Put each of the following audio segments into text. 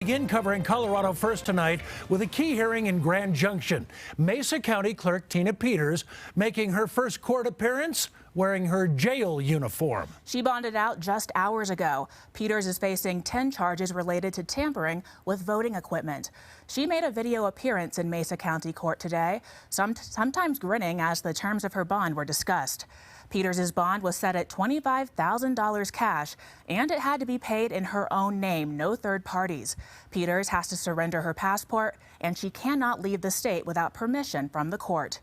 Begin covering Colorado First tonight with a key hearing in Grand Junction. Mesa County Clerk Tina Peters making her first court appearance wearing her jail uniform. She bonded out just hours ago. Peters is facing 10 charges related to tampering with voting equipment. She made a video appearance in Mesa County Court today, sometimes grinning as the terms of her bond were discussed. Peters' bond was set at $25,000 cash, and it had to be paid in her own name, no third parties. Peters has to surrender her passport, and she cannot leave the state without permission from the court.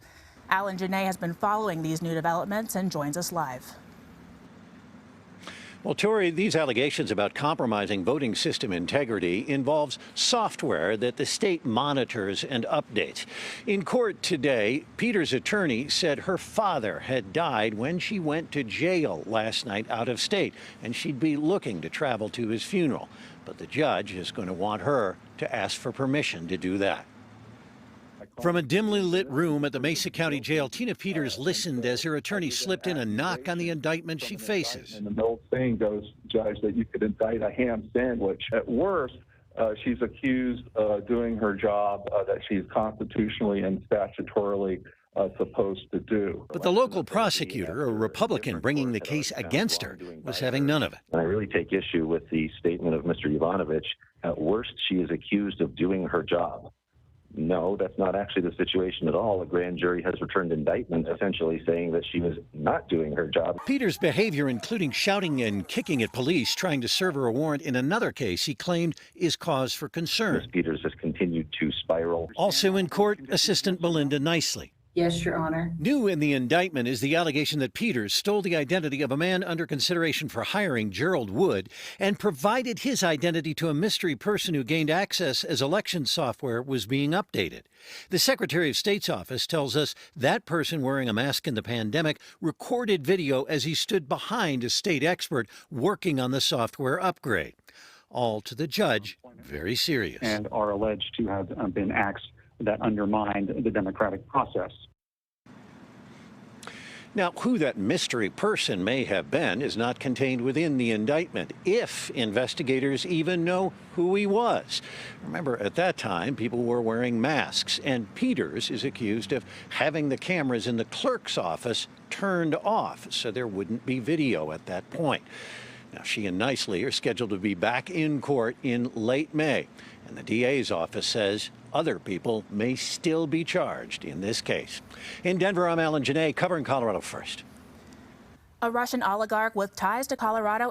Alan Janae has been following these new developments and joins us live. Well, Tori, these allegations about compromising voting system integrity involves software that the state monitors and updates. In court today, Peters' attorney said her father had died when she went to jail last night out of state, and she'd be looking to travel to his funeral. But the judge is going to want her to ask for permission to do that. From a dimly lit room at the Mesa County Jail, Tina Peters listened as her attorney slipped in a knock on the indictment she faces. And the old saying goes, Judge, that you could indict a ham sandwich. At worst, she's accused of doing her job that she's constitutionally and statutorily supposed to do. But the local prosecutor, a Republican bringing the case against her, was having none of it. And I really take issue with the statement of Mr. Yovanovitch. At worst, she is accused of doing her job. No, that's not actually the situation at all. A grand jury has returned indictment essentially saying that she was not doing her job. Peters' behavior, including shouting and kicking at police trying to serve her a warrant in another case he claimed is cause for concern. Ms. Peters has continued to spiral. Also in court, Assistant Belinda Nicely. Yes, Your Honor. New in the indictment is the allegation that Peters stole the identity of a man under consideration for hiring, Gerald Wood, and provided his identity to a mystery person who gained access as election software was being updated. The Secretary of State's office tells us that person wearing a mask in the pandemic recorded video as he stood behind a state expert working on the software upgrade. All to the judge, very serious. And are alleged to have been acts that undermined the democratic process. Now, who that mystery person may have been is not contained within the indictment, if investigators even know who he was. Remember, at that time, people were wearing masks, and Peters is accused of having the cameras in the clerk's office turned off, so there wouldn't be video at that point. Now, she and Nicely are scheduled to be back in court in late May, and the DA's office says other people may still be charged in this case. In Denver, I'm Alan Janae, covering Colorado First. A Russian oligarch with ties to Colorado